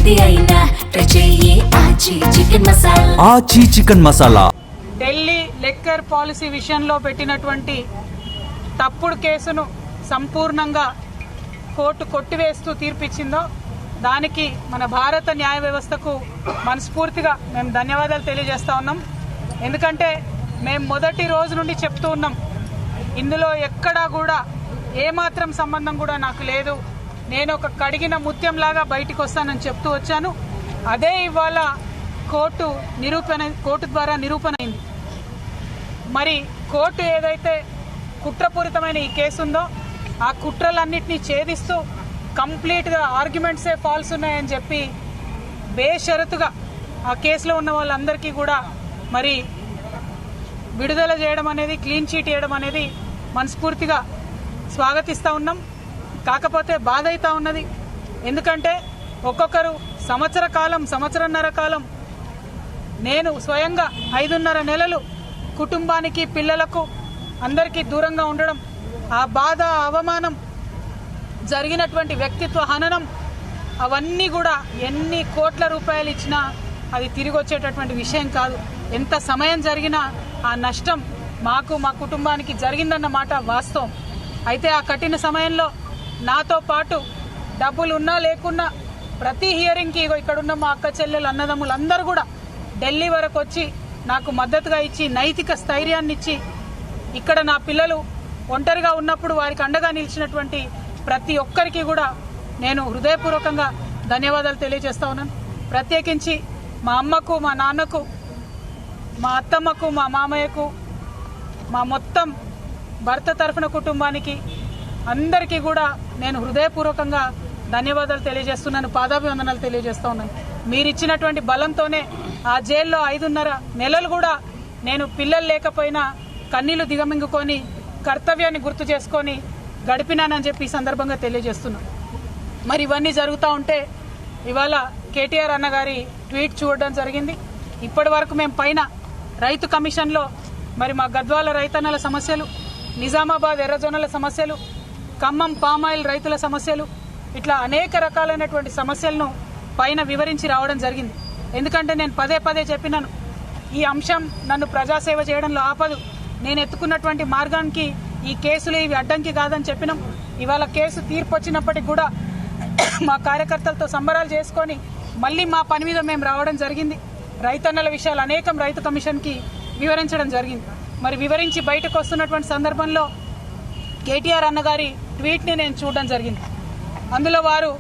ఏది అయినా చెయ్యి ఆచి chicken masala. Delhi liquor policy విషయంలో పెట్టినటువంటి తప్పుడు కేసును సంపూర్ణంగా కోర్టు కొట్టివేస్తూ తీర్పిచ్చిందో దానికి మన భారత న్యాయ వ్యవస్థకు మనస్ఫూర్తిగా మేము ధన్యవాదాలు తెలియజేస్తా ఉన్నాం. ఎందుకంటే మేము మొదటి రోజు నుండి చెప్తూ ఉన్నాం, ఇందులో ఎక్కడా కూడా ఏమాత్రం సంబంధం కూడా నాకు లేదు, నేను ఒక కడిగిన ముత్యంలాగా బయటికి వస్తానని చెప్తూ వచ్చాను. అదే ఇవాళ కోర్టు ద్వారా నిరూపణ అయింది. మరి కోర్టు ఏదైతే కుట్రపూరితమైన ఈ కేసు ఉందో ఆ కుట్రలన్నింటినీ ఛేదిస్తూ కంప్లీట్గా ఆర్గ్యుమెంట్సే ఫాల్స్ ఉన్నాయని చెప్పి బేషరతుగా ఆ కేసులో ఉన్న వాళ్ళందరికీ కూడా మరి విడుదల చేయడం అనేది, క్లీన్ చీట్ చేయడం అనేది మనస్ఫూర్తిగా స్వాగతిస్తూ ఉన్నాం. కాకపోతే బాధ అవుతా ఉన్నది. ఎందుకంటే ఒక్కొక్కరు సంవత్సరన్నర కాలం నేను స్వయంగా 5.5 నెలలు కుటుంబానికి, పిల్లలకు అందరికీ దూరంగా ఉండడం, ఆ బాధ, అవమానం, జరిగినటువంటి వ్యక్తిత్వ హననం, అవన్నీ కూడా ఎన్ని కోట్ల రూపాయలు ఇచ్చినా అది తిరిగి వచ్చేటటువంటి విషయం కాదు. ఎంత సమయం జరిగినా ఆ నష్టం మాకు, మా కుటుంబానికి జరిగిందన్న మాట వాస్తవం. అయితే ఆ కఠిన సమయంలో నాతో పాటు డబ్బులు ఉన్నా లేకున్నా ప్రతి హియరింగ్కి ఇక్కడున్న మా అక్క చెల్లెలు, అన్నదమ్ములు అందరూ కూడా ఢిల్లీ వరకు వచ్చి నాకు మద్దతుగా ఇచ్చి, నైతిక స్థైర్యాన్ని ఇచ్చి, ఇక్కడ నా పిల్లలు ఒంటరిగా ఉన్నప్పుడు వారికి అండగా నిలిచినటువంటి ప్రతి ఒక్కరికి కూడా నేను హృదయపూర్వకంగా ధన్యవాదాలు తెలియజేస్తా ఉన్నాను. ప్రత్యేకించి మా అమ్మకు, మా నాన్నకు, మా అత్తమ్మకు, మా మామయ్యకు, మా మొత్తం భర్త తరఫున కుటుంబానికి అందరికీ కూడా నేను హృదయపూర్వకంగా ధన్యవాదాలు తెలియజేస్తున్నాను, పాదాభివందనాలు తెలియజేస్తా ఉన్నాను. మీరిచ్చినటువంటి బలంతోనే ఆ జైల్లో 5.5 నెలలు కూడా నేను పిల్లలు లేకపోయినా కన్నీళ్లు దిగమింగుకొని కర్తవ్యాన్ని గుర్తు చేసుకొని గడిపినానని చెప్పి ఈ సందర్భంగా తెలియజేస్తున్నాను. మరి ఇవన్నీ జరుగుతూ ఉంటే ఇవాళ కేటీఆర్ అన్నగారి ట్వీట్ చూడడం జరిగింది. ఇప్పటి వరకు మేము పైన రైతు కమిషన్లో మరి మా గద్వాల రైతన్నల సమస్యలు, నిజామాబాద్ ఎర్రజొన్నల సమస్యలు, ఖమ్మం పామాయిల్ రైతుల సమస్యలు, ఇట్లా అనేక రకాలైనటువంటి సమస్యలను పైన వివరించి రావడం జరిగింది. ఎందుకంటే నేను పదే చెప్పినాను, ఈ అంశం నన్ను ప్రజాసేవ చేయడంలో ఆపదు, నేను ఎత్తుకున్నటువంటి మార్గానికి ఈ కేసులు ఇవి అడ్డంకి కాదని చెప్పినాం. ఇవాళ కేసు తీర్పు వచ్చినప్పటికి కూడా మా కార్యకర్తలతో సంబరాలు చేసుకొని మళ్ళీ మా పని మీద మేము రావడం జరిగింది. రైతన్నల విషయాలు అనేకం రైతు కమిషన్కి వివరించడం జరిగింది. మరి వివరించి బయటకు వస్తున్నటువంటి సందర్భంలో కేటీఆర్ అన్నగారి ట్వీట్ని నేను చూడడం జరిగింది. అందులో వారు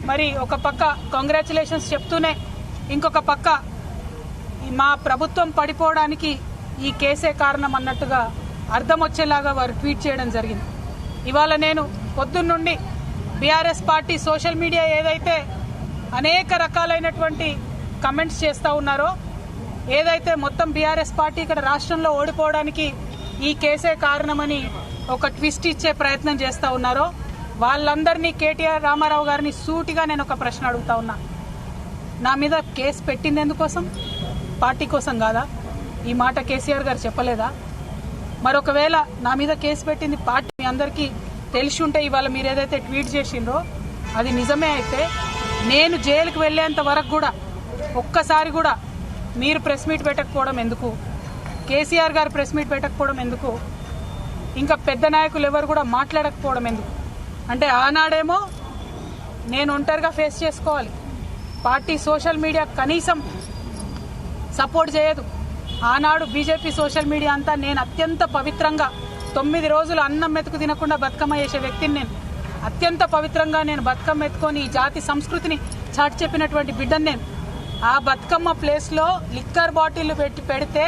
మరి ఒక పక్క కంగ్రాచులేషన్స్ చెప్తూనే ఇంకొక పక్క మా ప్రభుత్వం పడిపోవడానికి ఈ కేసే కారణం అన్నట్టుగా అర్థం వచ్చేలాగా వారు ట్వీట్ చేయడం జరిగింది. ఇవాళ నేను పొద్దున్నుండి బీఆర్ఎస్ పార్టీ సోషల్ మీడియా ఏదైతే అనేక రకాలైనటువంటి కమెంట్స్ చేస్తూ ఉన్నారో, ఏదైతే మొత్తం బీఆర్ఎస్ పార్టీ ఇక్కడ రాష్ట్రంలో ఓడిపోవడానికి ఈ కేసే కారణమని ఒక ట్విస్ట్ ఇచ్చే ప్రయత్నం చేస్తూ ఉన్నారో, వాళ్ళందరినీ కేటీఆర్ రామారావు గారిని సూటిగా నేను ఒక ప్రశ్న అడుగుతా ఉన్నా. నా మీద కేసు పెట్టింది ఎందుకోసం? పార్టీ కోసం కాదా? ఈ మాట కేసీఆర్ గారు చెప్పలేదా? మరొకవేళ నా మీద కేసు పెట్టింది పార్టీ మీ అందరికీ తెలిసి ఉంటే ఇవాళ మీరు ఏదైతే ట్వీట్ చేసిండ్రో అది నిజమే అయితే నేను జైలుకు వెళ్లేంత వరకు కూడా ఒక్కసారి కూడా మీరు ప్రెస్ మీట్ పెట్టకపోవడం ఎందుకు? కేసీఆర్ గారు ప్రెస్ మీట్ పెట్టకపోవడం ఎందుకు? ఇంకా పెద్ద నాయకులు ఎవరు కూడా మాట్లాడకపోవడం ఎందుకు? అంటే ఆనాడేమో నేను ఒంటరిగా ఫేస్ చేసుకోవాలి, పార్టీ సోషల్ మీడియా కనీసం సపోర్ట్ చేయదు. ఆనాడు బీజేపీ సోషల్ మీడియా అంతా నేను అత్యంత పవిత్రంగా 9 రోజులు అన్నం మెతుకు తినకుండా బతుకమ్మ చేసే వ్యక్తిని నేను. అత్యంత పవిత్రంగా నేను బతుకమ్మ ఎత్తుకొని ఈ జాతి సంస్కృతిని చాటి చెప్పినటువంటి బిడ్డను నేను. ఆ బతుకమ్మ ప్లేస్లో లిక్కర్ బాటిళ్లు పెడితే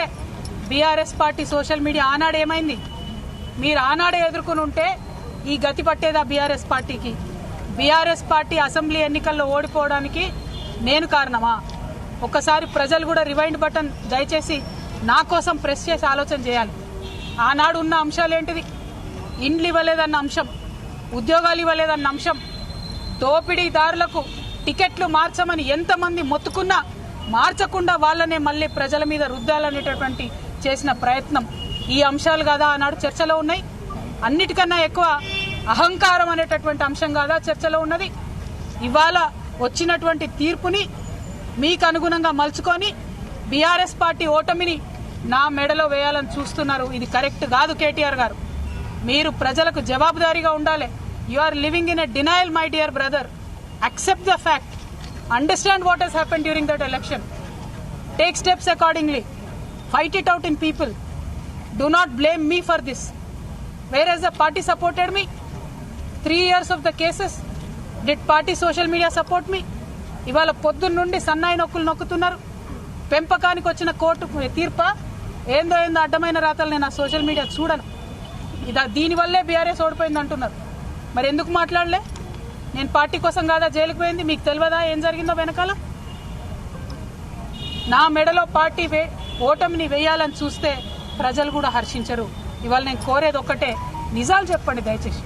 బీఆర్ఎస్ పార్టీ సోషల్ మీడియా ఆనాడు ఏమైంది? మీరు ఆనాడే ఎదుర్కొని ఉంటే ఈ గతి పట్టేదా బీఆర్ఎస్ పార్టీకి? బీఆర్ఎస్ పార్టీ అసెంబ్లీ ఎన్నికల్లో ఓడిపోవడానికి నేను కారణమా? ఒక్కసారి ప్రజలు కూడా రివైండ్ బటన్ దయచేసి నా కోసం ప్రెస్ చేసి ఆలోచన చేయాలి. ఆనాడు ఉన్న అంశాలు ఏంటిది? ఇండ్లు ఇవ్వలేదన్న అంశం, ఉద్యోగాలు ఇవ్వలేదన్న అంశం, దోపిడీదారులకు టికెట్లు మార్చమని ఎంతమంది మొత్తుకున్నా మార్చకుండా వాళ్ళనే మళ్ళీ ప్రజల మీద రుద్దాలనేటటువంటి చేసిన ప్రయత్నం, ఈ అంశాలు కాదా ఆనాడు చర్చలో ఉన్నాయి? అన్నిటికన్నా ఎక్కువ అహంకారం అనేటటువంటి అంశం కాదా చర్చలో ఉన్నది? ఇవాళ వచ్చినటువంటి తీర్పుని మీకు అనుగుణంగా మలుచుకొని బీఆర్ఎస్ పార్టీ ఓటమిని నా మెడలో వేయాలని చూస్తున్నారు. ఇది కరెక్ట్ కాదు. కేటీఆర్ గారు, మీరు ప్రజలకు జవాబుదారీగా ఉండాలి. You are living in a denial my dear brother. Accept the fact, understand what he's happen during that election, take steps accordingly, fight it out in people. Do not blame me for this. Whereas the party supported me, 3 years of the cases, did party social media support me? ఇవాళ పొద్దున్న నుండి సన్నాయి నొక్కులు నొక్కుతున్నారు. పెంపకానికి వచ్చిన court తీర్ప ఏందో అడ్డమైన రాతలు నేను ఆ సోషల్ మీడియా చూడను. దీనివల్లే బీఆర్ఎస్ ఓడిపోయింది అంటున్నారు. మరి ఎందుకు మాట్లాడలే? నేను పార్టీ కోసం కాదా జైలుకు పోయింది? మీకు తెలియదా ఏం జరిగిందో వెనకాల? నా మెడలో పార్టీ ఓటమిని వేయాలని చూస్తే ప్రజలు కూడా హర్షించరు. ఇవాళ నేను కోరేది ఒక్కటే, నిజాలు చెప్పండి దయచేసి.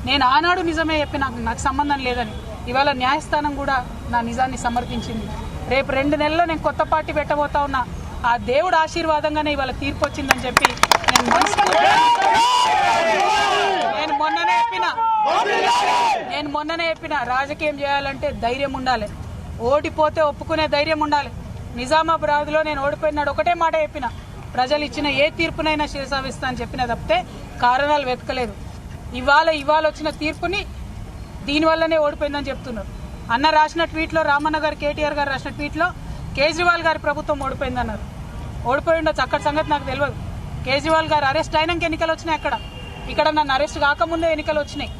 నేను ఆనాడు నిజమే చెప్పి నాకు సంబంధం లేదని ఇవాళ న్యాయస్థానం కూడా నా నిజాన్ని సమర్థించింది. రేపు 2 నెలల్లో నేను కొత్త పార్టీ పెట్టబోతా ఉన్నా. ఆ దేవుడు ఆశీర్వాదంగానే ఇవాళ తీర్పు వచ్చిందని చెప్పి నేను మొన్ననే చెప్పిన రాజకీయం చేయాలంటే ధైర్యం ఉండాలి, ఓడిపోతే ఒప్పుకునే ధైర్యం ఉండాలి. నిజామాబాద్ లో నేను ఓడిపోయినాడు ఒకటే మాట చెప్పిన, ప్రజలు ఇచ్చిన ఏ తీర్పునైనా శిరసావిస్తా అని చెప్పిన తప్పితే కారణాలు వెతకలేదు. ఇవాళ వచ్చిన తీర్పుని దీనివల్లనే ఓడిపోయిందని చెప్తున్నారు. అన్న రాసిన ట్వీట్లో, రామన్న గారు కేటీఆర్ గారు రాసిన ట్వీట్లో కేజ్రీవాల్ గారి ప్రభుత్వం ఓడిపోయిందన్నారు. ఓడిపోయి ఉండొచ్చు, అక్కడ సంగతి నాకు తెలియదు. కేజ్రీవాల్ గారు అరెస్ట్ అయినాక ఎన్నికలు వచ్చినాయి. ఇక్కడ నన్ను అరెస్ట్ కాకముందే ఎన్నికలు వచ్చినాయి.